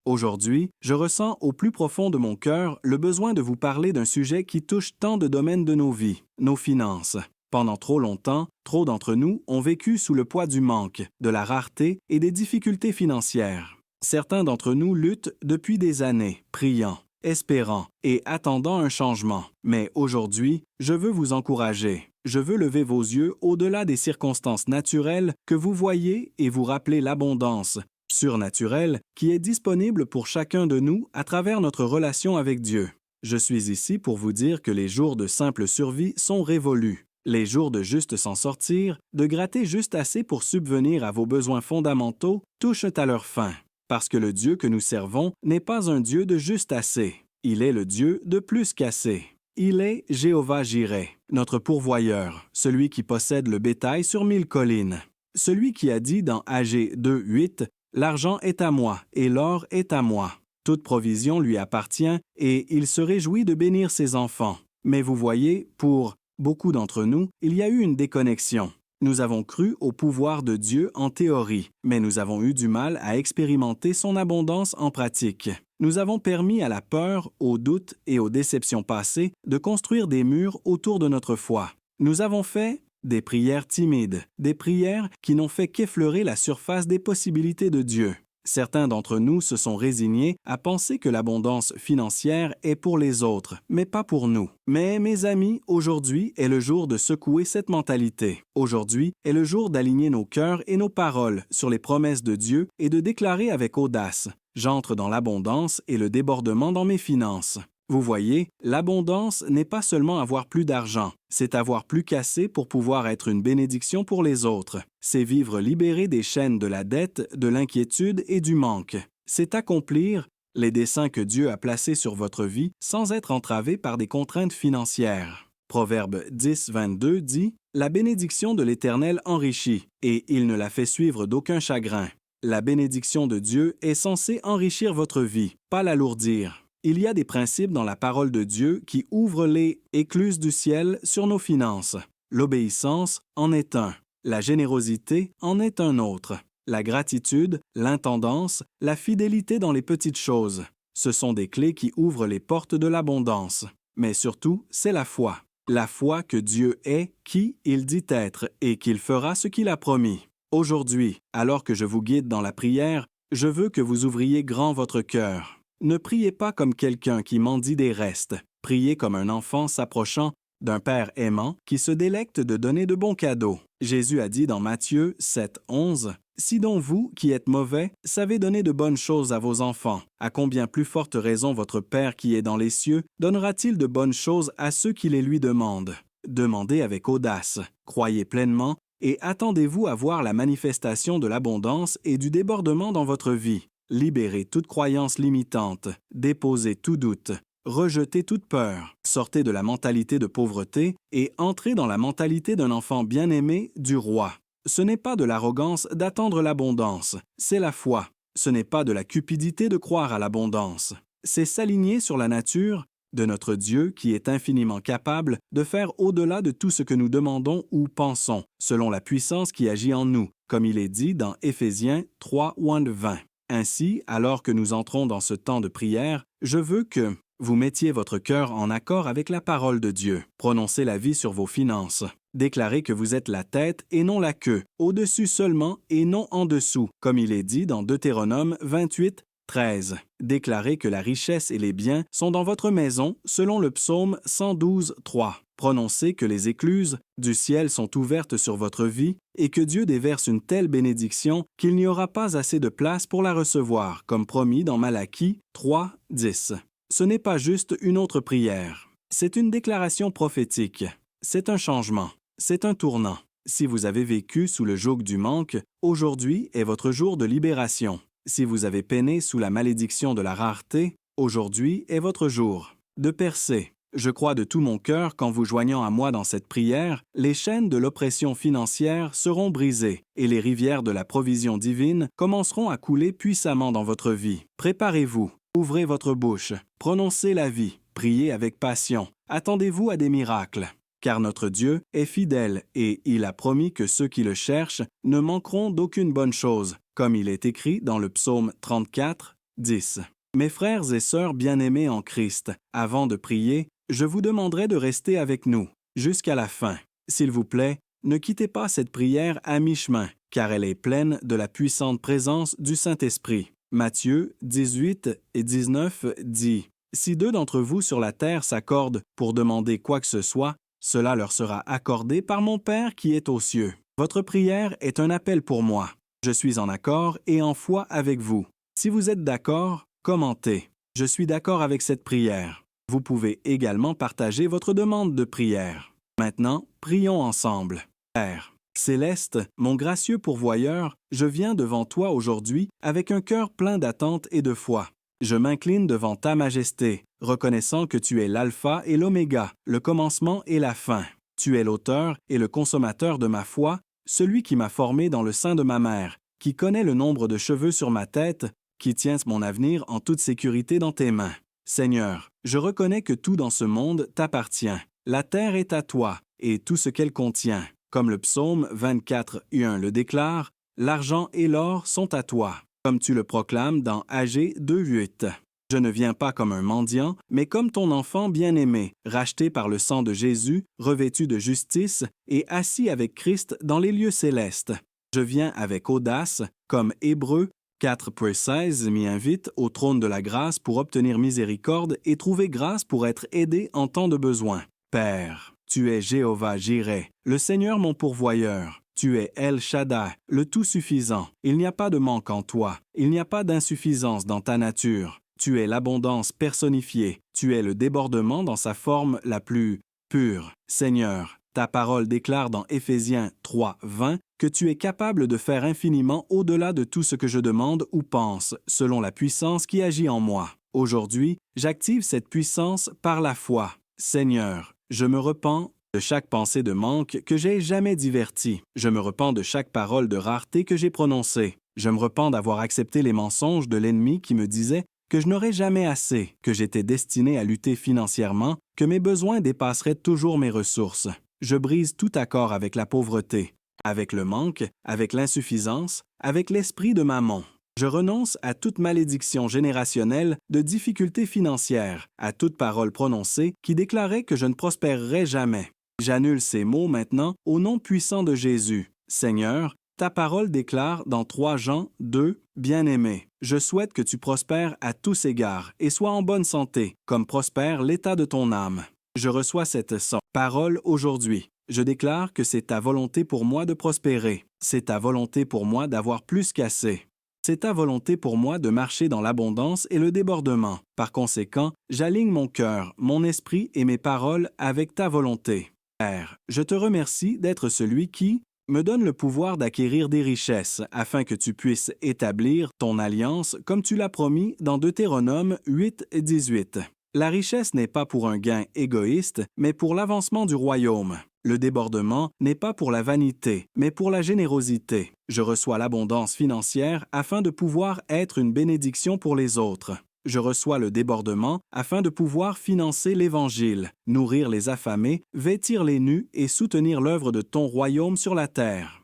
Aujourd'hui, je ressens au plus profond de mon cœur le besoin de vous parler d'un sujet qui touche tant de domaines de nos vies, nos finances. Pendant trop longtemps, trop d'entre nous ont vécu sous le poids du manque, de la rareté et des difficultés financières. Certains d'entre nous luttent depuis des années, priant, espérant et attendant un changement. Mais aujourd'hui, je veux vous encourager. Je veux lever vos yeux au-delà des circonstances naturelles que vous voyez et vous rappeler l'abondance surnaturelle qui est disponible pour chacun de nous à travers notre relation avec Dieu. Je suis ici pour vous dire que les jours de simple survie sont révolus. Les jours de juste s'en sortir, de gratter juste assez pour subvenir à vos besoins fondamentaux, touchent à leur fin. Parce que le Dieu que nous servons n'est pas un Dieu de juste assez. Il est le Dieu de plus qu'assez. Il est Jéhovah-Jireh, notre pourvoyeur, celui qui possède le bétail sur 1000 collines. Celui qui a dit dans Agé 2:8 « L'argent est à moi et l'or est à moi. Toute provision lui appartient et il se réjouit de bénir ses enfants. » Mais vous voyez, pour beaucoup d'entre nous, il y a eu une déconnexion. Nous avons cru au pouvoir de Dieu en théorie, mais nous avons eu du mal à expérimenter son abondance en pratique. Nous avons permis à la peur, aux doutes et aux déceptions passées de construire des murs autour de notre foi. Nous avons fait des prières timides, des prières qui n'ont fait qu'effleurer la surface des possibilités de Dieu. Certains d'entre nous se sont résignés à penser que l'abondance financière est pour les autres, mais pas pour nous. Mais, mes amis, aujourd'hui est le jour de secouer cette mentalité. Aujourd'hui est le jour d'aligner nos cœurs et nos paroles sur les promesses de Dieu et de déclarer avec audace « J'entre dans l'abondance et le débordement dans mes finances ». Vous voyez, l'abondance n'est pas seulement avoir plus d'argent, c'est avoir plus qu'assez pour pouvoir être une bénédiction pour les autres. C'est vivre libéré des chaînes de la dette, de l'inquiétude et du manque. C'est accomplir les desseins que Dieu a placés sur votre vie sans être entravé par des contraintes financières. Proverbe 10:22 dit « La bénédiction de l'Éternel enrichit, et il ne la fait suivre d'aucun chagrin. » La bénédiction de Dieu est censée enrichir votre vie, pas l'alourdir. Il y a des principes dans la parole de Dieu qui ouvrent les écluses du ciel sur nos finances. L'obéissance en est un. La générosité en est un autre. La gratitude, l'intendance, la fidélité dans les petites choses. Ce sont des clés qui ouvrent les portes de l'abondance. Mais surtout, c'est la foi. La foi que Dieu est qui il dit être et qu'il fera ce qu'il a promis. Aujourd'hui, alors que je vous guide dans la prière, je veux que vous ouvriez grand votre cœur. Ne priez pas comme quelqu'un qui mendie des restes. Priez comme un enfant s'approchant d'un père aimant qui se délecte de donner de bons cadeaux. Jésus a dit dans Matthieu 7:11 « Si donc vous, qui êtes mauvais, savez donner de bonnes choses à vos enfants, à combien plus forte raison votre Père qui est dans les cieux donnera-t-il de bonnes choses à ceux qui les lui demandent? Demandez avec audace, croyez pleinement et attendez-vous à voir la manifestation de l'abondance et du débordement dans votre vie. Libérez toute croyance limitante, déposez tout doute, rejetez toute peur, sortez de la mentalité de pauvreté et entrez dans la mentalité d'un enfant bien-aimé du roi. Ce n'est pas de l'arrogance d'attendre l'abondance, c'est la foi. Ce n'est pas de la cupidité de croire à l'abondance. C'est s'aligner sur la nature de notre Dieu qui est infiniment capable de faire au-delà de tout ce que nous demandons ou pensons, selon la puissance qui agit en nous, comme il est dit dans Éphésiens 3:20. Ainsi, alors que nous entrons dans ce temps de prière, je veux que vous mettiez votre cœur en accord avec la parole de Dieu. Prononcez la vie sur vos finances. Déclarez que vous êtes la tête et non la queue, au-dessus seulement et non en dessous, comme il est dit dans Deutéronome 28:13. Déclarez que la richesse et les biens sont dans votre maison, selon le psaume 112:3. Prononcez que les écluses du ciel sont ouvertes sur votre vie et que Dieu déverse une telle bénédiction qu'il n'y aura pas assez de place pour la recevoir, comme promis dans Malachie 3:10. Ce n'est pas juste une autre prière. C'est une déclaration prophétique. C'est un changement. C'est un tournant. Si vous avez vécu sous le joug du manque, aujourd'hui est votre jour de libération. Si vous avez peiné sous la malédiction de la rareté, aujourd'hui est votre jour de percer. Je crois de tout mon cœur qu'en vous joignant à moi dans cette prière, les chaînes de l'oppression financière seront brisées et les rivières de la provision divine commenceront à couler puissamment dans votre vie. Préparez-vous, ouvrez votre bouche, prononcez la vie, priez avec passion, attendez-vous à des miracles. Car notre Dieu est fidèle et il a promis que ceux qui le cherchent ne manqueront d'aucune bonne chose, comme il est écrit dans le psaume 34, 10. Mes frères et sœurs bien-aimés en Christ, avant de prier, je vous demanderai de rester avec nous jusqu'à la fin. S'il vous plaît, ne quittez pas cette prière à mi-chemin, car elle est pleine de la puissante présence du Saint-Esprit. Matthieu 18 et 19 dit « Si deux d'entre vous sur la terre s'accordent pour demander quoi que ce soit, cela leur sera accordé par mon Père qui est aux cieux. Votre prière est un appel pour moi. Je suis en accord et en foi avec vous. Si vous êtes d'accord, commentez. Je suis d'accord avec cette prière. Vous pouvez également partager votre demande de prière. Maintenant, prions ensemble. Père Céleste, mon gracieux pourvoyeur, je viens devant toi aujourd'hui avec un cœur plein d'attente et de foi. Je m'incline devant ta majesté, reconnaissant que tu es l'alpha et l'oméga, le commencement et la fin. Tu es l'auteur et le consommateur de ma foi, celui qui m'a formé dans le sein de ma mère, qui connaît le nombre de cheveux sur ma tête, qui tiens mon avenir en toute sécurité dans tes mains. Seigneur, je reconnais que tout dans ce monde t'appartient. La terre est à toi, et tout ce qu'elle contient. Comme le psaume 24:1 le déclare, l'argent et l'or sont à toi, comme tu le proclames dans Agé 2:8. Je ne viens pas comme un mendiant, mais comme ton enfant bien-aimé, racheté par le sang de Jésus, revêtu de justice et assis avec Christ dans les lieux célestes. Je viens avec audace, comme Hébreux 4:16 m'y invite au trône de la grâce pour obtenir miséricorde et trouver grâce pour être aidé en temps de besoin. Père, tu es Jéhovah Jireh, le Seigneur mon pourvoyeur. Tu es El Shaddai, le tout-suffisant. Il n'y a pas de manque en toi. Il n'y a pas d'insuffisance dans ta nature. Tu es l'abondance personnifiée. Tu es le débordement dans sa forme la plus pure. Seigneur, ta parole déclare dans Éphésiens 3:20 que tu es capable de faire infiniment au-delà de tout ce que je demande ou pense, selon la puissance qui agit en moi. Aujourd'hui, j'active cette puissance par la foi. Seigneur, je me repens de chaque pensée de manque que j'ai jamais divertie. Je me repens de chaque parole de rareté que j'ai prononcée. Je me repens d'avoir accepté les mensonges de l'ennemi qui me disait que je n'aurais jamais assez, que j'étais destiné à lutter financièrement, que mes besoins dépasseraient toujours mes ressources. Je brise tout accord avec la pauvreté, avec le manque, avec l'insuffisance, avec l'esprit de mammon. Je renonce à toute malédiction générationnelle de difficultés financières, à toute parole prononcée qui déclarait que je ne prospérerais jamais. J'annule ces mots maintenant au nom puissant de Jésus. Seigneur, ta parole déclare dans 3 Jean 2, « Bien-aimé, je souhaite que tu prospères à tous égards et sois en bonne santé, comme prospère l'état de ton âme. » Je reçois cette parole aujourd'hui. Je déclare que c'est ta volonté pour moi de prospérer. C'est ta volonté pour moi d'avoir plus qu'assez. C'est ta volonté pour moi de marcher dans l'abondance et le débordement. Par conséquent, j'aligne mon cœur, mon esprit et mes paroles avec ta volonté. Père, je te remercie d'être celui qui me donne le pouvoir d'acquérir des richesses afin que tu puisses établir ton alliance comme tu l'as promis dans Deutéronome 8:18. La richesse n'est pas pour un gain égoïste, mais pour l'avancement du royaume. Le débordement n'est pas pour la vanité, mais pour la générosité. Je reçois l'abondance financière afin de pouvoir être une bénédiction pour les autres. Je reçois le débordement afin de pouvoir financer l'Évangile, nourrir les affamés, vêtir les nus et soutenir l'œuvre de ton royaume sur la terre.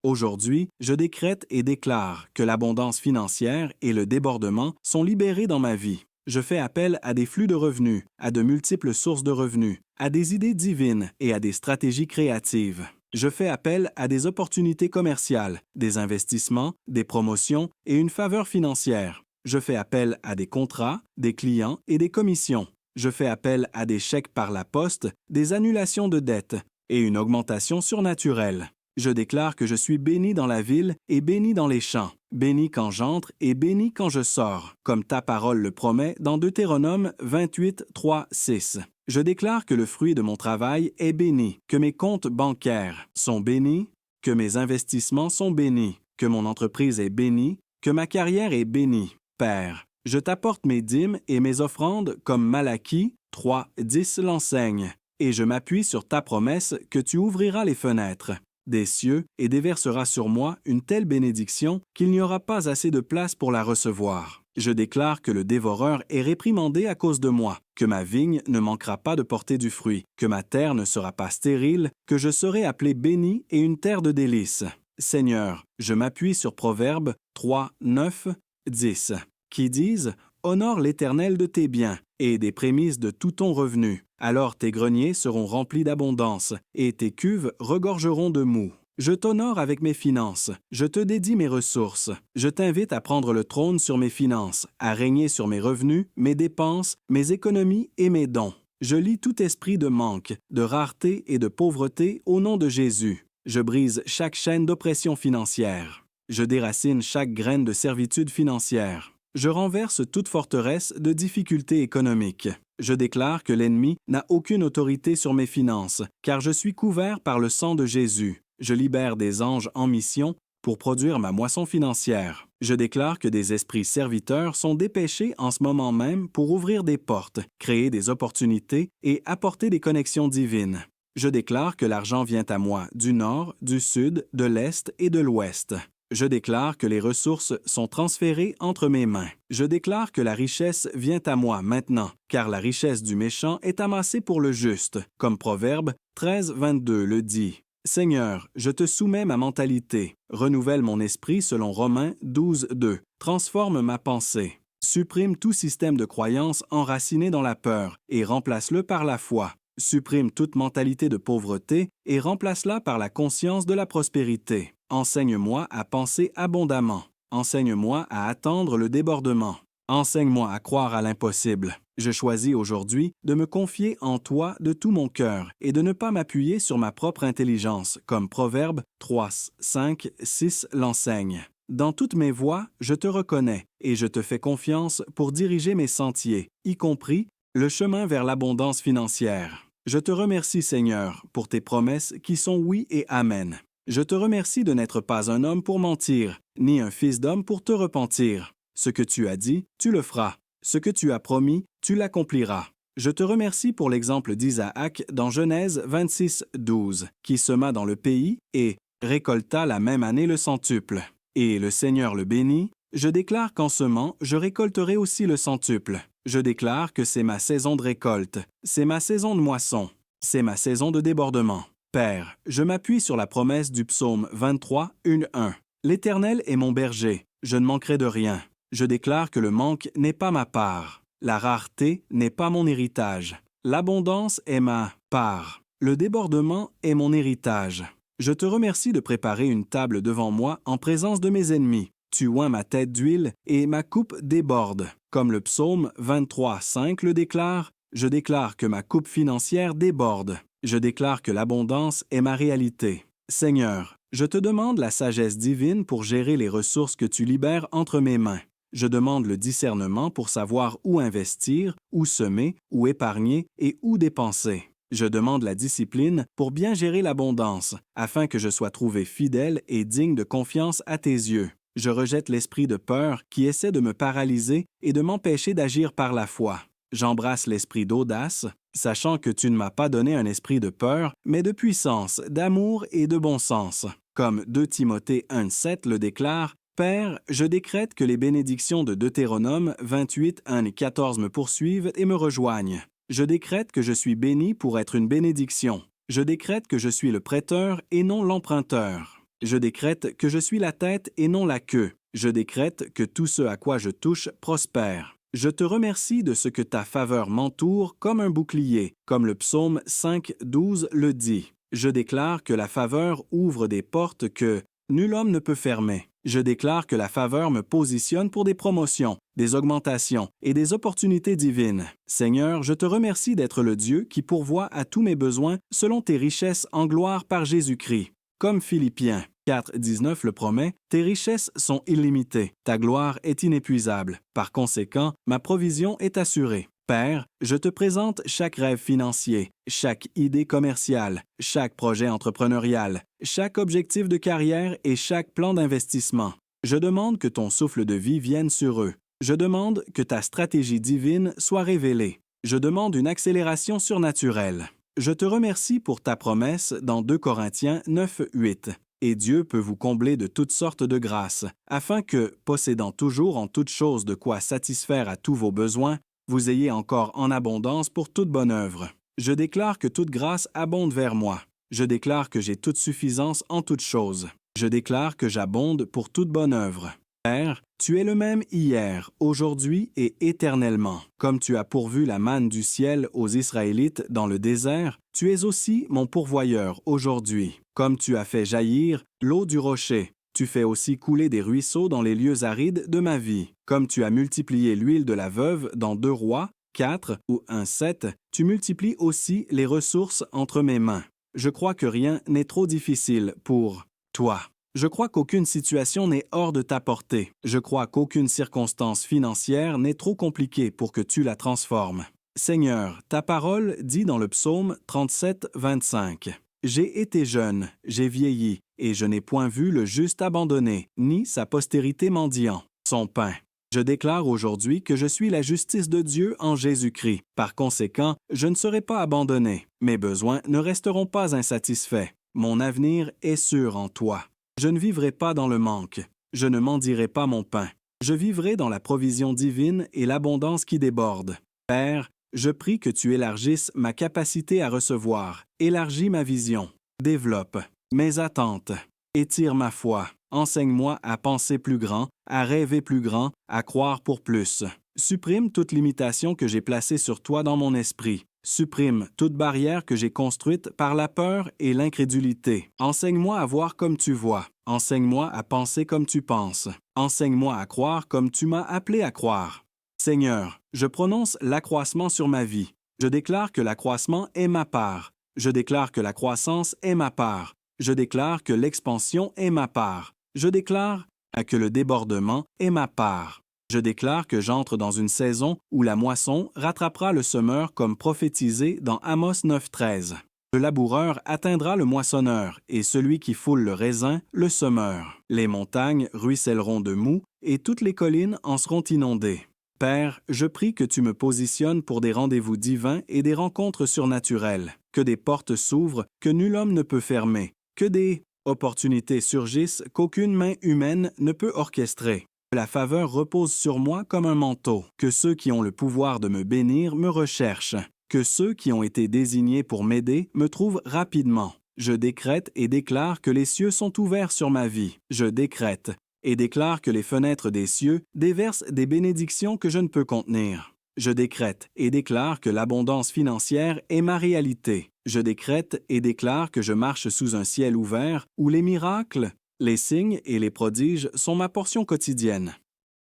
Aujourd'hui, je décrète et déclare que l'abondance financière et le débordement sont libérés dans ma vie. Je fais appel à des flux de revenus, à de multiples sources de revenus, à des idées divines et à des stratégies créatives. Je fais appel à des opportunités commerciales, des investissements, des promotions et une faveur financière. Je fais appel à des contrats, des clients et des commissions. Je fais appel à des chèques par la poste, des annulations de dettes et une augmentation surnaturelle. Je déclare que je suis béni dans la ville et béni dans les champs, béni quand j'entre et béni quand je sors, comme ta parole le promet dans Deutéronome 28:3-6. Je déclare que le fruit de mon travail est béni, que mes comptes bancaires sont bénis, que mes investissements sont bénis, que mon entreprise est bénie, que ma carrière est bénie. Père, je t'apporte mes dîmes et mes offrandes comme Malachie 3:10 l'enseigne, et je m'appuie sur ta promesse que tu ouvriras les fenêtres des cieux et déverseras sur moi une telle bénédiction qu'il n'y aura pas assez de place pour la recevoir. Je déclare que le dévoreur est réprimandé à cause de moi, que ma vigne ne manquera pas de porter du fruit, que ma terre ne sera pas stérile, que je serai appelé béni et une terre de délices. Seigneur, je m'appuie sur Proverbes 3:9-10. qui disent « Honore l'Éternel de tes biens et des prémices de tout ton revenu. Alors tes greniers seront remplis d'abondance et tes cuves regorgeront de mou. » Je t'honore avec mes finances, je te dédie mes ressources. Je t'invite à prendre le trône sur mes finances, à régner sur mes revenus, mes dépenses, mes économies et mes dons. Je lie tout esprit de manque, de rareté et de pauvreté au nom de Jésus. Je brise chaque chaîne d'oppression financière. Je déracine chaque graine de servitude financière. Je renverse toute forteresse de difficultés économiques. Je déclare que l'ennemi n'a aucune autorité sur mes finances, car je suis couvert par le sang de Jésus. Je libère des anges en mission pour produire ma moisson financière. Je déclare que des esprits serviteurs sont dépêchés en ce moment même pour ouvrir des portes, créer des opportunités et apporter des connexions divines. Je déclare que l'argent vient à moi du nord, du sud, de l'est et de l'ouest. Je déclare que les ressources sont transférées entre mes mains. Je déclare que la richesse vient à moi maintenant, car la richesse du méchant est amassée pour le juste, comme Proverbe 13:22 le dit. Seigneur, je te soumets ma mentalité. Renouvelle mon esprit selon Romains 12:2. Transforme ma pensée. Supprime tout système de croyance enraciné dans la peur et remplace-le par la foi. Supprime toute mentalité de pauvreté et remplace-la par la conscience de la prospérité. Enseigne-moi à penser abondamment. Enseigne-moi à attendre le débordement. Enseigne-moi à croire à l'impossible. Je choisis aujourd'hui de me confier en toi de tout mon cœur et de ne pas m'appuyer sur ma propre intelligence, comme Proverbe 3, 5, 6 l'enseigne. Dans toutes mes voies, je te reconnais et je te fais confiance pour diriger mes sentiers, y compris le chemin vers l'abondance financière. Je te remercie, Seigneur, pour tes promesses qui sont oui et amen. Je te remercie de n'être pas un homme pour mentir, ni un fils d'homme pour te repentir. Ce que tu as dit, tu le feras. Ce que tu as promis, tu l'accompliras. Je te remercie pour l'exemple d'Isaac dans Genèse 26:12, qui sema dans le pays et récolta la même année le centuple. Et le Seigneur le bénit. Je déclare qu'en semant, je récolterai aussi le centuple. Je déclare que c'est ma saison de récolte, c'est ma saison de moisson, c'est ma saison de débordement. Père, je m'appuie sur la promesse du psaume 23, 1. L'Éternel est mon berger, je ne manquerai de rien. Je déclare que le manque n'est pas ma part. La rareté n'est pas mon héritage. L'abondance est ma part. Le débordement est mon héritage. Je te remercie de préparer une table devant moi en présence de mes ennemis. Tu oins ma tête d'huile et ma coupe déborde. Comme le psaume 23, 5 le déclare, je déclare que ma coupe financière déborde. Je déclare que l'abondance est ma réalité. Seigneur, je te demande la sagesse divine pour gérer les ressources que tu libères entre mes mains. Je demande le discernement pour savoir où investir, où semer, où épargner et où dépenser. Je demande la discipline pour bien gérer l'abondance, afin que je sois trouvé fidèle et digne de confiance à tes yeux. Je rejette l'esprit de peur qui essaie de me paralyser et de m'empêcher d'agir par la foi. J'embrasse l'esprit d'audace, sachant que tu ne m'as pas donné un esprit de peur, mais de puissance, d'amour et de bon sens. Comme 2 Timothée 1,7 le déclare, Père, je décrète que les bénédictions de Deutéronome 28, 1 et 14 me poursuivent et me rejoignent. Je décrète que je suis béni pour être une bénédiction. Je décrète que je suis le prêteur et non l'emprunteur. Je décrète que je suis la tête et non la queue. Je décrète que tout ce à quoi je touche prospère. Je te remercie de ce que ta faveur m'entoure comme un bouclier, comme le psaume 5, 12 le dit. Je déclare que la faveur ouvre des portes que nul homme ne peut fermer. Je déclare que la faveur me positionne pour des promotions, des augmentations et des opportunités divines. Seigneur, je te remercie d'être le Dieu qui pourvoit à tous mes besoins selon tes richesses en gloire par Jésus-Christ. Comme Philippiens 4, 19 le promet, tes richesses sont illimitées, ta gloire est inépuisable. Par conséquent, ma provision est assurée. Père, je te présente chaque rêve financier, chaque idée commerciale, chaque projet entrepreneurial, chaque objectif de carrière et chaque plan d'investissement. Je demande que ton souffle de vie vienne sur eux. Je demande que ta stratégie divine soit révélée. Je demande une accélération surnaturelle. Je te remercie pour ta promesse dans 2 Corinthiens 9, 8. Et Dieu peut vous combler de toutes sortes de grâces, afin que, possédant toujours en toutes choses de quoi satisfaire à tous vos besoins, vous ayez encore en abondance pour toute bonne œuvre. Je déclare que toute grâce abonde vers moi. Je déclare que j'ai toute suffisance en toutes choses. Je déclare que j'abonde pour toute bonne œuvre. Père, tu es le même hier, aujourd'hui et éternellement. Comme tu as pourvu la manne du ciel aux Israélites dans le désert, tu es aussi mon pourvoyeur aujourd'hui. Comme tu as fait jaillir l'eau du rocher, tu fais aussi couler des ruisseaux dans les lieux arides de ma vie. Comme tu as multiplié l'huile de la veuve dans 2 Rois, 4 ou 1,7, tu multiplies aussi les ressources entre mes mains. Je crois que rien n'est trop difficile pour toi. Je crois qu'aucune situation n'est hors de ta portée. Je crois qu'aucune circonstance financière n'est trop compliquée pour que tu la transformes. Seigneur, ta parole dit dans le psaume 37, 25. J'ai été jeune, j'ai vieilli, et je n'ai point vu le juste abandonné, ni sa postérité mendiant son pain. Je déclare aujourd'hui que je suis la justice de Dieu en Jésus-Christ. Par conséquent, je ne serai pas abandonné. Mes besoins ne resteront pas insatisfaits. Mon avenir est sûr en toi. Je ne vivrai pas dans le manque. Je ne mendierai pas mon pain. Je vivrai dans la provision divine et l'abondance qui déborde. Père, je prie que tu élargisses ma capacité à recevoir, élargis ma vision, développe mes attentes, étire ma foi, enseigne-moi à penser plus grand, à rêver plus grand, à croire pour plus. Supprime toute limitation que j'ai placée sur toi dans mon esprit. Supprime toute barrière que j'ai construite par la peur et l'incrédulité. Enseigne-moi à voir comme tu vois. Enseigne-moi à penser comme tu penses. Enseigne-moi à croire comme tu m'as appelé à croire. Seigneur, je prononce l'accroissement sur ma vie. Je déclare que l'accroissement est ma part. Je déclare que la croissance est ma part. Je déclare que l'expansion est ma part. Je déclare que le débordement est ma part. Je déclare que j'entre dans une saison où la moisson rattrapera le semeur comme prophétisé dans Amos 9,13. Le laboureur atteindra le moissonneur, et celui qui foule le raisin, le semeur. Les montagnes ruisselleront de moût, et toutes les collines en seront inondées. Père, je prie que tu me positionnes pour des rendez-vous divins et des rencontres surnaturelles, que des portes s'ouvrent que nul homme ne peut fermer, que des opportunités surgissent qu'aucune main humaine ne peut orchestrer. Que la faveur repose sur moi comme un manteau, que ceux qui ont le pouvoir de me bénir me recherchent, que ceux qui ont été désignés pour m'aider me trouvent rapidement. Je décrète et déclare que les cieux sont ouverts sur ma vie. Je décrète et déclare que les fenêtres des cieux déversent des bénédictions que je ne peux contenir. Je décrète et déclare que l'abondance financière est ma réalité. Je décrète et déclare que je marche sous un ciel ouvert où les miracles, les signes et les prodiges sont ma portion quotidienne.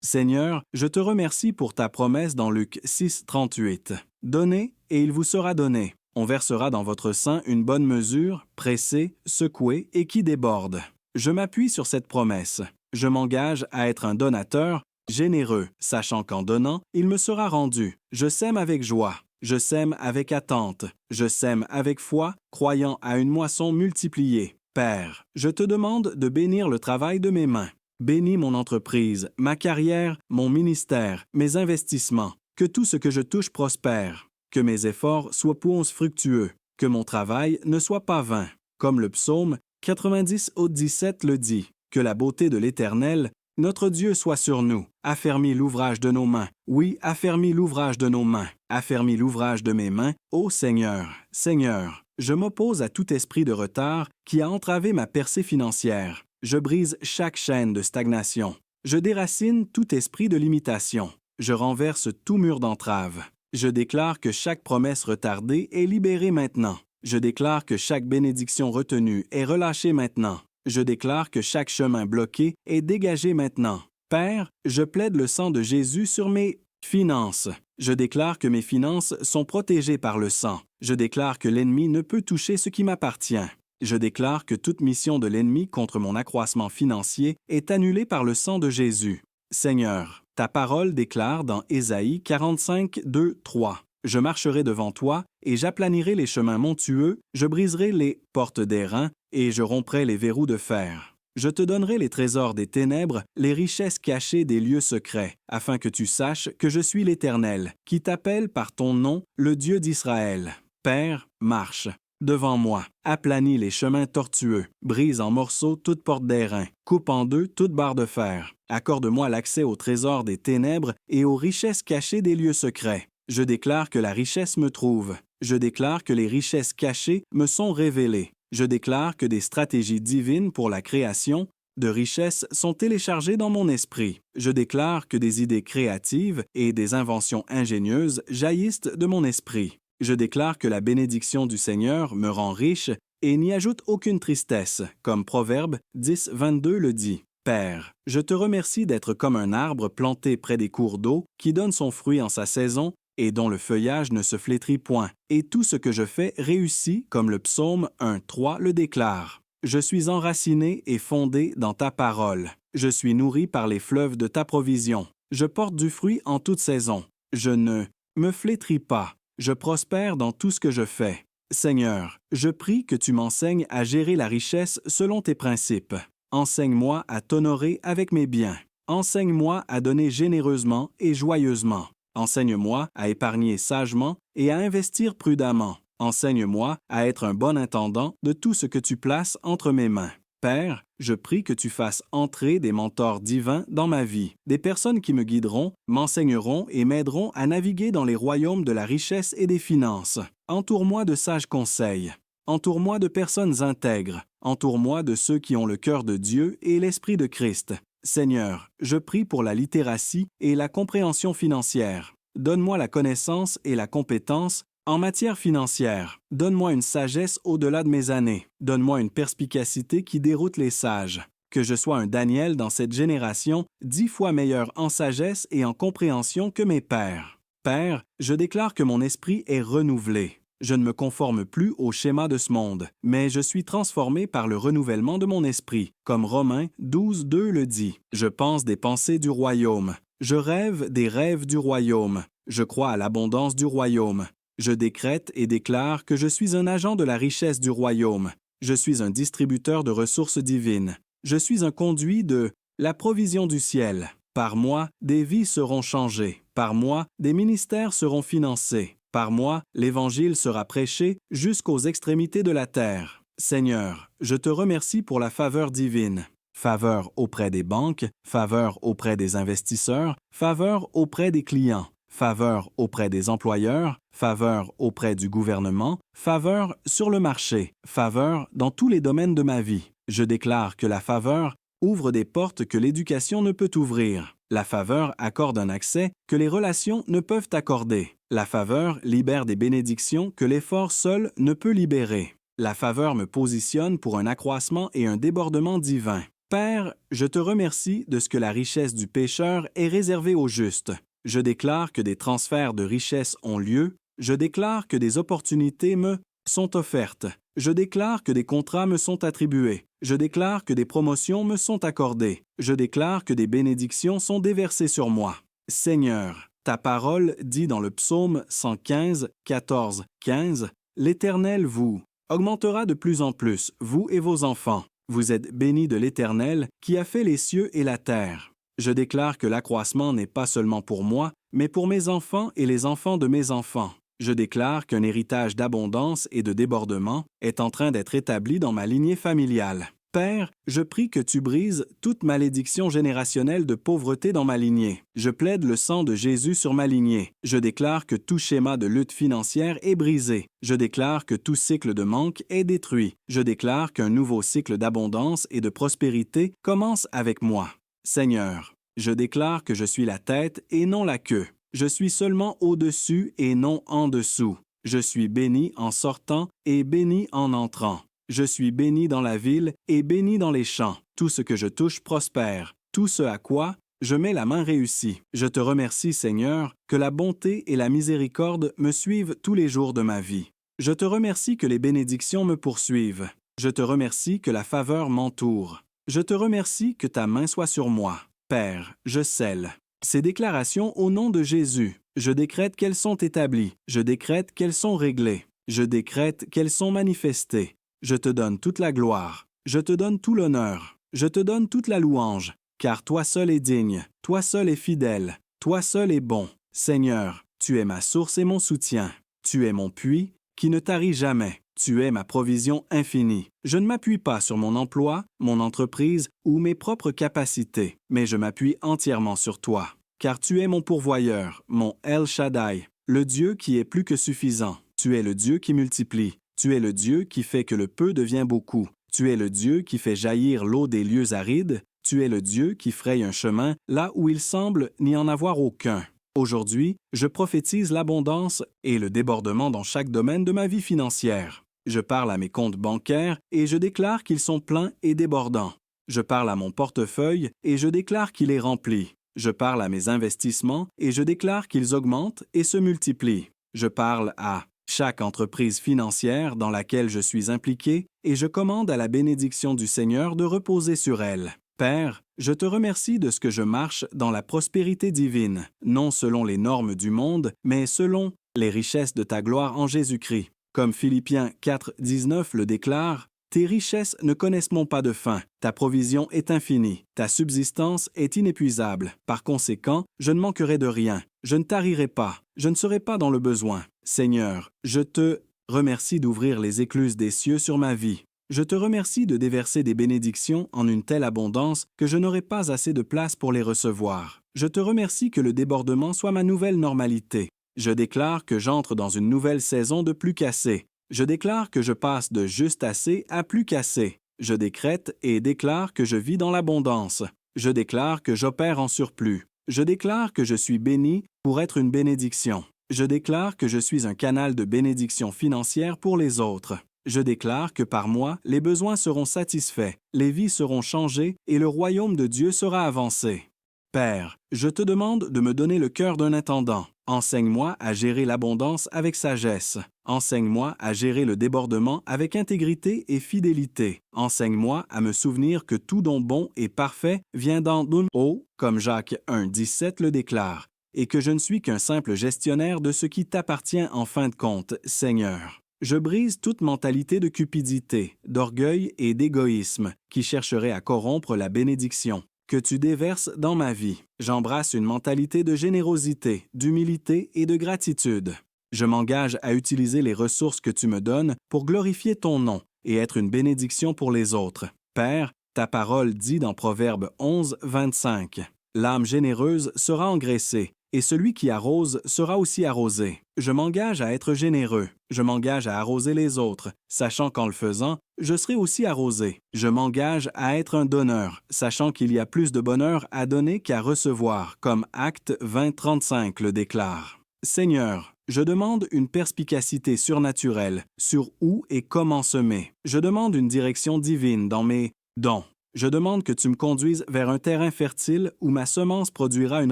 Seigneur, je te remercie pour ta promesse dans Luc 6, 38. Donnez, et il vous sera donné. On versera dans votre sein une bonne mesure, pressée, secouée et qui déborde. Je m'appuie sur cette promesse. Je m'engage à être un donateur généreux, sachant qu'en donnant, il me sera rendu. Je sème avec joie. Je sème avec attente. Je sème avec foi, croyant à une moisson multipliée. Père, je te demande de bénir le travail de mes mains. Bénis mon entreprise, ma carrière, mon ministère, mes investissements. Que tout ce que je touche prospère. Que mes efforts soient fructueux. Que mon travail ne soit pas vain. Comme le psaume 90 au 17 le dit. Que la beauté de l'Éternel, notre Dieu, soit sur nous. Affermis l'ouvrage de nos mains. Oui, affermis l'ouvrage de nos mains. Affermis l'ouvrage de mes mains. Ô Seigneur, Seigneur, je m'oppose à tout esprit de retard qui a entravé ma percée financière. Je brise chaque chaîne de stagnation. Je déracine tout esprit de limitation. Je renverse tout mur d'entrave. Je déclare que chaque promesse retardée est libérée maintenant. Je déclare que chaque bénédiction retenue est relâchée maintenant. Je déclare que chaque chemin bloqué est dégagé maintenant. Père, je plaide le sang de Jésus sur mes finances. Je déclare que mes finances sont protégées par le sang. Je déclare que l'ennemi ne peut toucher ce qui m'appartient. Je déclare que toute mission de l'ennemi contre mon accroissement financier est annulée par le sang de Jésus. Seigneur, ta parole déclare dans Ésaïe 45, 2, 3. Je marcherai devant toi, et j'aplanirai les chemins montueux, je briserai les portes d'airain, et je romprai les verrous de fer. Je te donnerai les trésors des ténèbres, les richesses cachées des lieux secrets, afin que tu saches que je suis l'Éternel, qui t'appelle par ton nom, le Dieu d'Israël. Père, marche devant moi, aplanis les chemins tortueux, brise en morceaux toute porte d'airain, coupe en deux toute barre de fer. Accorde-moi l'accès aux trésors des ténèbres et aux richesses cachées des lieux secrets. Je déclare que la richesse me trouve. Je déclare que les richesses cachées me sont révélées. Je déclare que des stratégies divines pour la création, de richesses sont téléchargées dans mon esprit. Je déclare que des idées créatives et des inventions ingénieuses jaillissent de mon esprit. Je déclare que la bénédiction du Seigneur me rend riche et n'y ajoute aucune tristesse, comme Proverbe 10, 22 le dit. Père, je te remercie d'être comme un arbre planté près des cours d'eau qui donne son fruit en sa saison et dont le feuillage ne se flétrit point, et tout ce que je fais réussit, comme le psaume 1:3 le déclare. Je suis enraciné et fondé dans ta parole. Je suis nourri par les fleuves de ta provision. Je porte du fruit en toute saison. Je ne me flétris pas. Je prospère dans tout ce que je fais. Seigneur, je prie que tu m'enseignes à gérer la richesse selon tes principes. Enseigne-moi à t'honorer avec mes biens. Enseigne-moi à donner généreusement et joyeusement. Enseigne-moi à épargner sagement et à investir prudemment. Enseigne-moi à être un bon intendant de tout ce que tu places entre mes mains. Père, je prie que tu fasses entrer des mentors divins dans ma vie, des personnes qui me guideront, m'enseigneront et m'aideront à naviguer dans les royaumes de la richesse et des finances. Entoure-moi de sages conseils. Entoure-moi de personnes intègres. Entoure-moi de ceux qui ont le cœur de Dieu et l'esprit de Christ. Seigneur, je prie pour la littératie et la compréhension financière. Donne-moi la connaissance et la compétence en matière financière. Donne-moi une sagesse au-delà de mes années. Donne-moi une perspicacité qui déroute les sages. Que je sois un Daniel dans cette génération, 10 fois meilleur en sagesse et en compréhension que mes pères. Père, je déclare que mon esprit est renouvelé. Je ne me conforme plus au schéma de ce monde, mais je suis transformé par le renouvellement de mon esprit, comme Romains 12, 2 le dit. Je pense des pensées du royaume. Je rêve des rêves du royaume. Je crois à l'abondance du royaume. Je décrète et déclare que je suis un agent de la richesse du royaume. Je suis un distributeur de ressources divines. Je suis un conduit de la provision du ciel. Par moi, des vies seront changées. Par moi, des ministères seront financés. Par moi, l'Évangile sera prêché jusqu'aux extrémités de la terre. Seigneur, je te remercie pour la faveur divine. Faveur auprès des banques, faveur auprès des investisseurs, faveur auprès des clients, faveur auprès des employeurs, faveur auprès du gouvernement, faveur sur le marché, faveur dans tous les domaines de ma vie. Je déclare que la faveur ouvre des portes que l'éducation ne peut ouvrir. La faveur accorde un accès que les relations ne peuvent accorder. La faveur libère des bénédictions que l'effort seul ne peut libérer. La faveur me positionne pour un accroissement et un débordement divin. Père, je te remercie de ce que la richesse du pécheur est réservée aux justes. Je déclare que des transferts de richesses ont lieu. Je déclare que des opportunités me sont offertes. Je déclare que des contrats me sont attribués. Je déclare que des promotions me sont accordées. Je déclare que des bénédictions sont déversées sur moi. Seigneur, ta parole dit dans le psaume 115, 14, 15, « L'Éternel vous augmentera de plus en plus, vous et vos enfants. Vous êtes bénis de l'Éternel qui a fait les cieux et la terre. » Je déclare que l'accroissement n'est pas seulement pour moi, mais pour mes enfants et les enfants de mes enfants. Je déclare qu'un héritage d'abondance et de débordement est en train d'être établi dans ma lignée familiale. Père, je prie que tu brises toute malédiction générationnelle de pauvreté dans ma lignée. Je plaide le sang de Jésus sur ma lignée. Je déclare que tout schéma de lutte financière est brisé. Je déclare que tout cycle de manque est détruit. Je déclare qu'un nouveau cycle d'abondance et de prospérité commence avec moi. Seigneur, je déclare que je suis la tête et non la queue. Je suis seulement au-dessus et non en dessous. Je suis béni en sortant et béni en entrant. Je suis béni dans la ville et béni dans les champs. Tout ce que je touche prospère. Tout ce à quoi je mets la main réussit. Je te remercie, Seigneur, que la bonté et la miséricorde me suivent tous les jours de ma vie. Je te remercie que les bénédictions me poursuivent. Je te remercie que la faveur m'entoure. Je te remercie que ta main soit sur moi. Père, je scelle ces déclarations au nom de Jésus. Je décrète qu'elles sont établies. Je décrète qu'elles sont réglées. Je décrète qu'elles sont manifestées. Je te donne toute la gloire. Je te donne tout l'honneur. Je te donne toute la louange. Car toi seul es digne. Toi seul es fidèle. Toi seul es bon. Seigneur, tu es ma source et mon soutien. Tu es mon puits qui ne tarit jamais. Tu es ma provision infinie. Je ne m'appuie pas sur mon emploi, mon entreprise ou mes propres capacités, mais je m'appuie entièrement sur toi. Car tu es mon pourvoyeur, mon El Shaddai, le Dieu qui est plus que suffisant. Tu es le Dieu qui multiplie. Tu es le Dieu qui fait que le peu devient beaucoup. Tu es le Dieu qui fait jaillir l'eau des lieux arides. Tu es le Dieu qui fraye un chemin là où il semble n'y en avoir aucun. Aujourd'hui, je prophétise l'abondance et le débordement dans chaque domaine de ma vie financière. Je parle à mes comptes bancaires et je déclare qu'ils sont pleins et débordants. Je parle à mon portefeuille et je déclare qu'il est rempli. Je parle à mes investissements et je déclare qu'ils augmentent et se multiplient. Je parle à chaque entreprise financière dans laquelle je suis impliqué et je commande à la bénédiction du Seigneur de reposer sur elle. Père, je te remercie de ce que je marche dans la prospérité divine, non selon les normes du monde, mais selon les richesses de ta gloire en Jésus-Christ. Comme Philippiens 4, 19 le déclare, « Tes richesses ne connaissent pas de fin, ta provision est infinie, ta subsistance est inépuisable. Par conséquent, je ne manquerai de rien, je ne tarirai pas, je ne serai pas dans le besoin. Seigneur, je te remercie d'ouvrir les écluses des cieux sur ma vie. Je te remercie de déverser des bénédictions en une telle abondance que je n'aurai pas assez de place pour les recevoir. Je te remercie que le débordement soit ma nouvelle normalité. Je déclare que j'entre dans une nouvelle saison de plus qu'assez. Je déclare que je passe de juste assez à plus qu'assez. Je décrète et déclare que je vis dans l'abondance. Je déclare que j'opère en surplus. Je déclare que je suis béni pour être une bénédiction. Je déclare que je suis un canal de bénédiction financière pour les autres. Je déclare que par moi, les besoins seront satisfaits, les vies seront changées et le royaume de Dieu sera avancé. Père, je te demande de me donner le cœur d'un intendant. Enseigne-moi à gérer l'abondance avec sagesse. Enseigne-moi à gérer le débordement avec intégrité et fidélité. Enseigne-moi à me souvenir que tout don bon et parfait vient d'en haut, comme Jacques 1, 17 le déclare, et que je ne suis qu'un simple gestionnaire de ce qui t'appartient en fin de compte, Seigneur. Je brise toute mentalité de cupidité, d'orgueil et d'égoïsme qui chercherait à corrompre la bénédiction que tu déverses dans ma vie. J'embrasse une mentalité de générosité, d'humilité et de gratitude. Je m'engage à utiliser les ressources que tu me donnes pour glorifier ton nom et être une bénédiction pour les autres. Père, ta parole dit dans Proverbe 11, 25, « L'âme généreuse sera engraissée, et celui qui arrose sera aussi arrosé. Je m'engage à être généreux. Je m'engage à arroser les autres, sachant qu'en le faisant, je serai aussi arrosé. Je m'engage à être un donneur, sachant qu'il y a plus de bonheur à donner qu'à recevoir, comme Acte 20, 35 le déclare. Seigneur, je demande une perspicacité surnaturelle sur où et comment semer. Je demande une direction divine dans mes dons. Je demande que tu me conduises vers un terrain fertile où ma semence produira une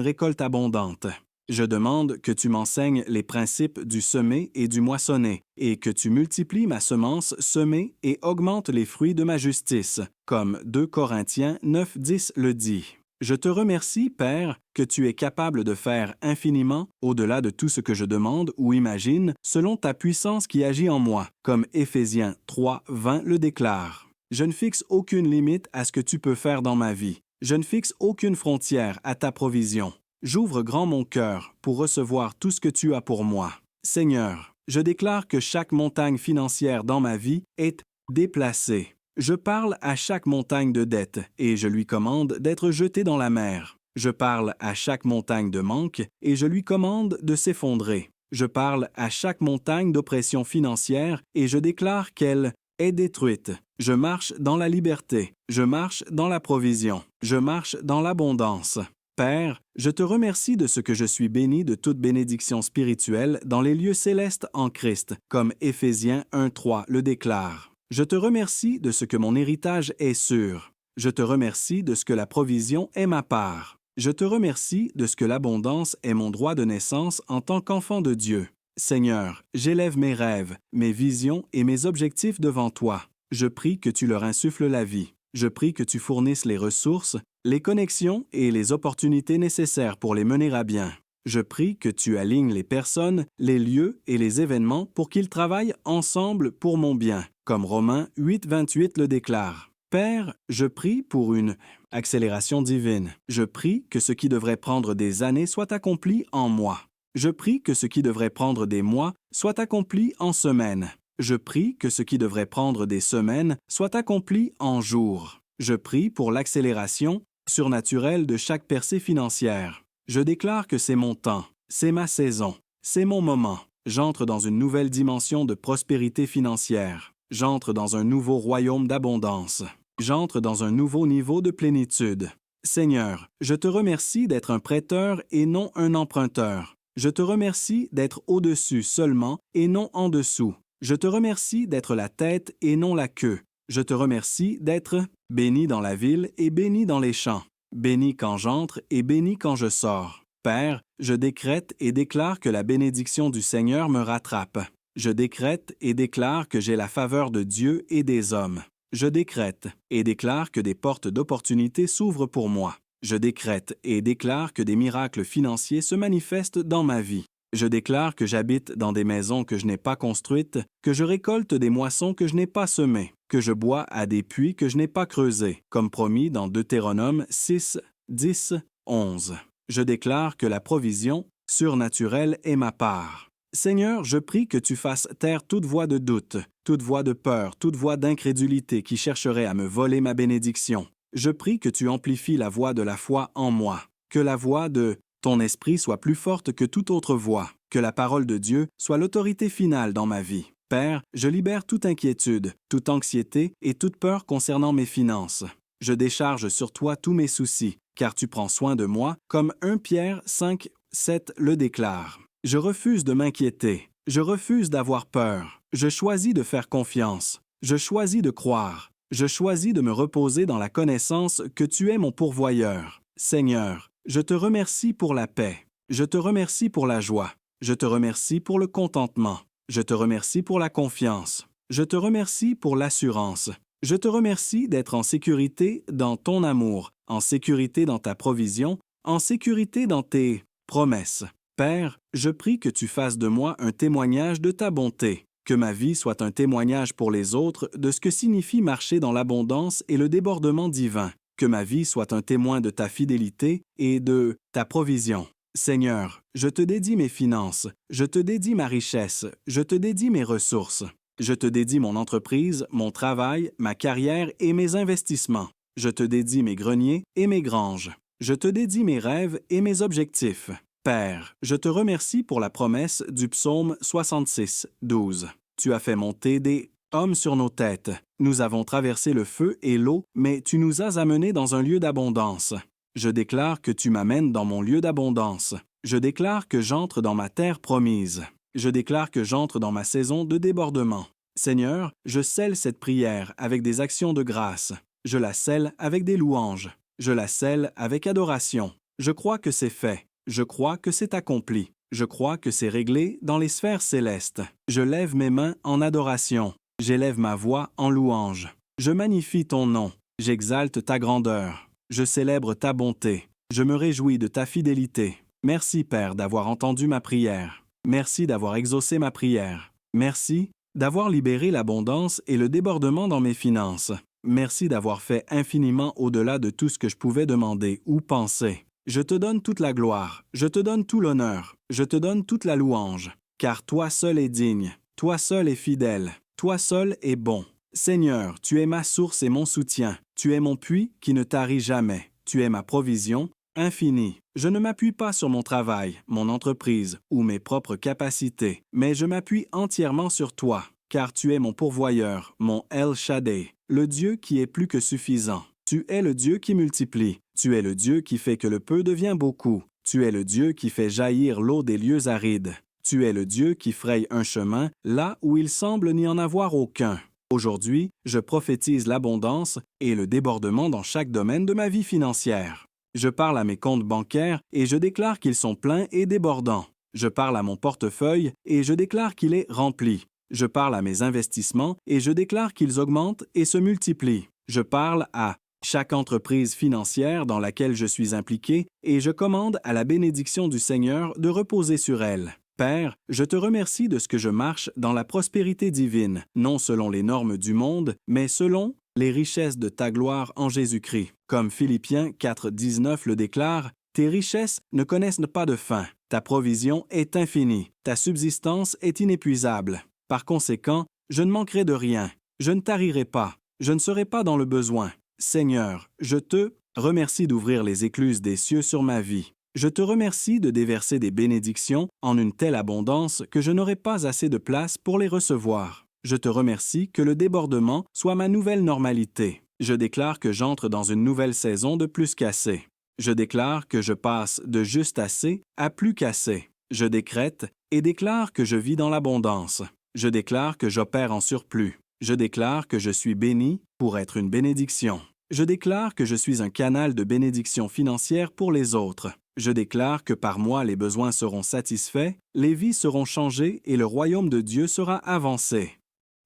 récolte abondante. Je demande que tu m'enseignes les principes du semer et du moissonner, et que tu multiplies ma semence semée et augmentes les fruits de ma justice, comme 2 Corinthiens 9, 10 le dit. Je te remercie, Père, que tu es capable de faire infiniment, au-delà de tout ce que je demande ou imagine, selon ta puissance qui agit en moi, comme Éphésiens 3, 20 le déclare. Je ne fixe aucune limite à ce que tu peux faire dans ma vie. Je ne fixe aucune frontière à ta provision. J'ouvre grand mon cœur pour recevoir tout ce que tu as pour moi. Seigneur, je déclare que chaque montagne financière dans ma vie est déplacée. Je parle à chaque montagne de dette et je lui commande d'être jetée dans la mer. Je parle à chaque montagne de manque et je lui commande de s'effondrer. Je parle à chaque montagne d'oppression financière et je déclare qu'elle est détruite. Je marche dans la liberté, je marche dans la provision, je marche dans l'abondance. Père, je te remercie de ce que je suis béni de toute bénédiction spirituelle dans les lieux célestes en Christ, comme Éphésiens 1.3 le déclare. Je te remercie de ce que mon héritage est sûr. Je te remercie de ce que la provision est ma part. Je te remercie de ce que l'abondance est mon droit de naissance en tant qu'enfant de Dieu. Seigneur, j'élève mes rêves, mes visions et mes objectifs devant toi. Je prie que tu leur insuffles la vie. Je prie que tu fournisses les ressources, les connexions et les opportunités nécessaires pour les mener à bien. Je prie que tu alignes les personnes, les lieux et les événements pour qu'ils travaillent ensemble pour mon bien, comme Romains 8, 28 le déclare. Père, je prie pour une accélération divine. Je prie que ce qui devrait prendre des années soit accompli en moi. Je prie que ce qui devrait prendre des mois soit accompli en semaines. Je prie que ce qui devrait prendre des semaines soit accompli en jours. Je prie pour l'accélération surnaturelle de chaque percée financière. Je déclare que c'est mon temps, c'est ma saison, c'est mon moment. J'entre dans une nouvelle dimension de prospérité financière. J'entre dans un nouveau royaume d'abondance. J'entre dans un nouveau niveau de plénitude. Seigneur, je te remercie d'être un prêteur et non un emprunteur. Je te remercie d'être au-dessus seulement et non en dessous. Je te remercie d'être la tête et non la queue. Je te remercie d'être béni dans la ville et béni dans les champs, béni quand j'entre et béni quand je sors. Père, je décrète et déclare que la bénédiction du Seigneur me rattrape. Je décrète et déclare que j'ai la faveur de Dieu et des hommes. Je décrète et déclare que des portes d'opportunité s'ouvrent pour moi. Je décrète et déclare que des miracles financiers se manifestent dans ma vie. Je déclare que j'habite dans des maisons que je n'ai pas construites, que je récolte des moissons que je n'ai pas semées, que je bois à des puits que je n'ai pas creusés, comme promis dans Deutéronome 6, 10, 11. Je déclare que la provision surnaturelle est ma part. Seigneur, je prie que tu fasses taire toute voix de doute, toute voix de peur, toute voix d'incrédulité qui chercherait à me voler ma bénédiction. Je prie que tu amplifies la voix de la foi en moi, que la voix de ton esprit soit plus forte que toute autre voix, que la parole de Dieu soit l'autorité finale dans ma vie. Père, je libère toute inquiétude, toute anxiété et toute peur concernant mes finances. Je décharge sur toi tous mes soucis, car tu prends soin de moi, comme 1 Pierre 5, 7 le déclare. Je refuse de m'inquiéter. Je refuse d'avoir peur. Je choisis de faire confiance. Je choisis de croire. Je choisis de me reposer dans la connaissance que tu es mon pourvoyeur. Seigneur, je te remercie pour la paix. Je te remercie pour la joie. Je te remercie pour le contentement. Je te remercie pour la confiance. Je te remercie pour l'assurance. Je te remercie d'être en sécurité dans ton amour, en sécurité dans ta provision, en sécurité dans tes promesses. Père, je prie que tu fasses de moi un témoignage de ta bonté, que ma vie soit un témoignage pour les autres de ce que signifie marcher dans l'abondance et le débordement divin, que ma vie soit un témoin de ta fidélité et de ta provision. Seigneur, je te dédie mes finances, je te dédie ma richesse, je te dédie mes ressources. Je te dédie mon entreprise, mon travail, ma carrière et mes investissements. Je te dédie mes greniers et mes granges. Je te dédie mes rêves et mes objectifs. Père, je te remercie pour la promesse du psaume 66, 12. Tu as fait monter des hommes sur nos têtes. Nous avons traversé le feu et l'eau, mais tu nous as amenés dans un lieu d'abondance. Je déclare que tu m'amènes dans mon lieu d'abondance. Je déclare que j'entre dans ma terre promise. Je déclare que j'entre dans ma saison de débordement. Seigneur, je scelle cette prière avec des actions de grâce. Je la scelle avec des louanges. Je la scelle avec adoration. Je crois que c'est fait. Je crois que c'est accompli. Je crois que c'est réglé dans les sphères célestes. Je lève mes mains en adoration. J'élève ma voix en louange. Je magnifie ton nom. J'exalte ta grandeur. Je célèbre ta bonté. Je me réjouis de ta fidélité. Merci, Père, d'avoir entendu ma prière. Merci d'avoir exaucé ma prière. Merci d'avoir libéré l'abondance et le débordement dans mes finances. Merci d'avoir fait infiniment au-delà de tout ce que je pouvais demander ou penser. Je te donne toute la gloire, je te donne tout l'honneur, je te donne toute la louange, car toi seul es digne, toi seul es fidèle, toi seul es bon. Seigneur, tu es ma source et mon soutien, tu es mon puits qui ne tarit jamais, tu es ma provision infinie. Je ne m'appuie pas sur mon travail, mon entreprise ou mes propres capacités, mais je m'appuie entièrement sur toi, car tu es mon pourvoyeur, mon El Shaddai, le Dieu qui est plus que suffisant. Tu es le Dieu qui multiplie. Tu es le Dieu qui fait que le peu devient beaucoup. Tu es le Dieu qui fait jaillir l'eau des lieux arides. Tu es le Dieu qui fraye un chemin là où il semble n'y en avoir aucun. Aujourd'hui, je prophétise l'abondance et le débordement dans chaque domaine de ma vie financière. Je parle à mes comptes bancaires et je déclare qu'ils sont pleins et débordants. Je parle à mon portefeuille et je déclare qu'il est rempli. Je parle à mes investissements et je déclare qu'ils augmentent et se multiplient. Je parle à chaque entreprise financière dans laquelle je suis impliqué et je commande à la bénédiction du Seigneur de reposer sur elle. Père, je te remercie de ce que je marche dans la prospérité divine, non selon les normes du monde, mais selon les richesses de ta gloire en Jésus-Christ. Comme Philippiens 4, 19 le déclare, tes richesses ne connaissent pas de fin, ta provision est infinie, ta subsistance est inépuisable. Par conséquent, je ne manquerai de rien, je ne tarirai pas, je ne serai pas dans le besoin. Seigneur, je te remercie d'ouvrir les écluses des cieux sur ma vie. Je te remercie de déverser des bénédictions en une telle abondance que je n'aurai pas assez de place pour les recevoir. Je te remercie que le débordement soit ma nouvelle normalité. Je déclare que j'entre dans une nouvelle saison de plus qu'assez. Je déclare que je passe de juste assez à plus qu'assez. Je décrète et déclare que je vis dans l'abondance. Je déclare que j'opère en surplus. Je déclare que je suis béni pour être une bénédiction. Je déclare que je suis un canal de bénédiction financière pour les autres. Je déclare que par moi les besoins seront satisfaits, les vies seront changées et le royaume de Dieu sera avancé.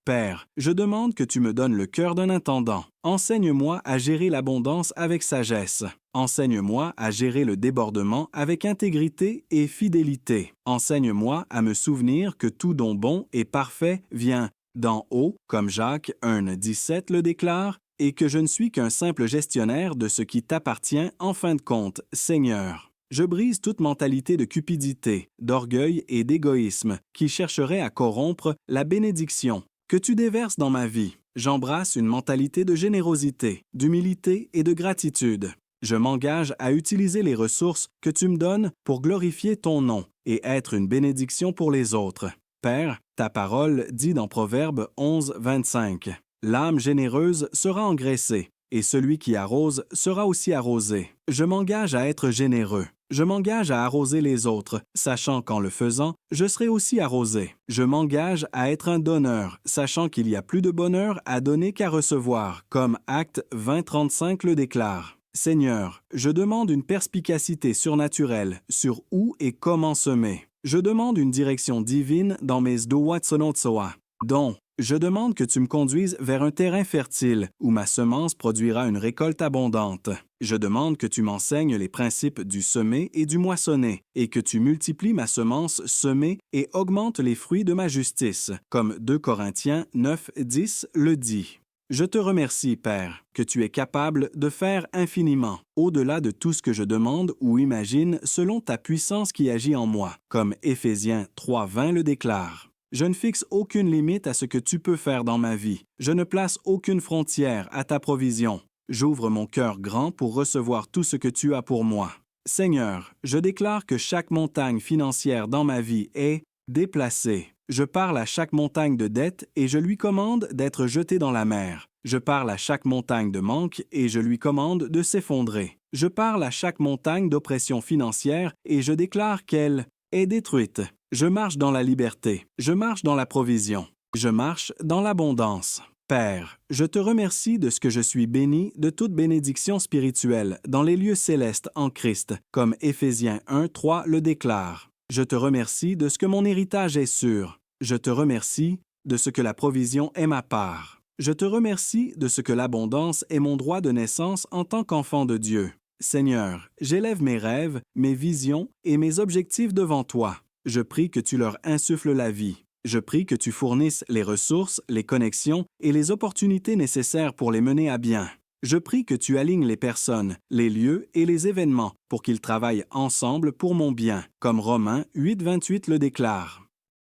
Père, je demande que tu me donnes le cœur d'un intendant. Enseigne-moi à gérer l'abondance avec sagesse. Enseigne-moi à gérer le débordement avec intégrité et fidélité. Enseigne-moi à me souvenir que tout don bon et parfait vient d'en haut, comme Jacques 1,17 le déclare, et que je ne suis qu'un simple gestionnaire de ce qui t'appartient en fin de compte, Seigneur. Je brise toute mentalité de cupidité, d'orgueil et d'égoïsme qui chercherait à corrompre la bénédiction que tu déverses dans ma vie. J'embrasse une mentalité de générosité, d'humilité et de gratitude. Je m'engage à utiliser les ressources que tu me donnes pour glorifier ton nom et être une bénédiction pour les autres. Père, ta parole dit dans Proverbe 11:25, « L'âme généreuse sera engraissée, et celui qui arrose sera aussi arrosé. » Je m'engage à être généreux. Je m'engage à arroser les autres, sachant qu'en le faisant, je serai aussi arrosé. Je m'engage à être un donneur, sachant qu'il y a plus de bonheur à donner qu'à recevoir, comme Acte 20:35 le déclare. Seigneur, je demande une perspicacité surnaturelle sur où et comment semer. Je demande une direction divine dans mes Zdoa Tsonotsoa. Donc, je demande que tu me conduises vers un terrain fertile où ma semence produira une récolte abondante. Je demande que tu m'enseignes les principes du semer et du moissonner et que tu multiplies ma semence semée et augmentes les fruits de ma justice, comme 2 Corinthiens 9:10 le dit. Je te remercie, Père, que tu es capable de faire infiniment, au-delà de tout ce que je demande ou imagine selon ta puissance qui agit en moi, comme Éphésiens 3:20 le déclare. Je ne fixe aucune limite à ce que tu peux faire dans ma vie. Je ne place aucune frontière à ta provision. J'ouvre mon cœur grand pour recevoir tout ce que tu as pour moi. Seigneur, je déclare que chaque montagne financière dans ma vie est déplacée. Je parle à chaque montagne de dette et je lui commande d'être jetée dans la mer. Je parle à chaque montagne de manque et je lui commande de s'effondrer. Je parle à chaque montagne d'oppression financière et je déclare qu'elle est détruite. Je marche dans la liberté, je marche dans la provision, je marche dans l'abondance. Père, je te remercie de ce que je suis béni de toute bénédiction spirituelle dans les lieux célestes en Christ, comme Éphésiens 1:3 le déclare. Je te remercie de ce que mon héritage est sûr. Je te remercie de ce que la provision est ma part. Je te remercie de ce que l'abondance est mon droit de naissance en tant qu'enfant de Dieu. Seigneur, j'élève mes rêves, mes visions et mes objectifs devant toi. Je prie que tu leur insuffles la vie. Je prie que tu fournisses les ressources, les connexions et les opportunités nécessaires pour les mener à bien. Je prie que tu alignes les personnes, les lieux et les événements pour qu'ils travaillent ensemble pour mon bien, comme Romains 8:28 le déclare.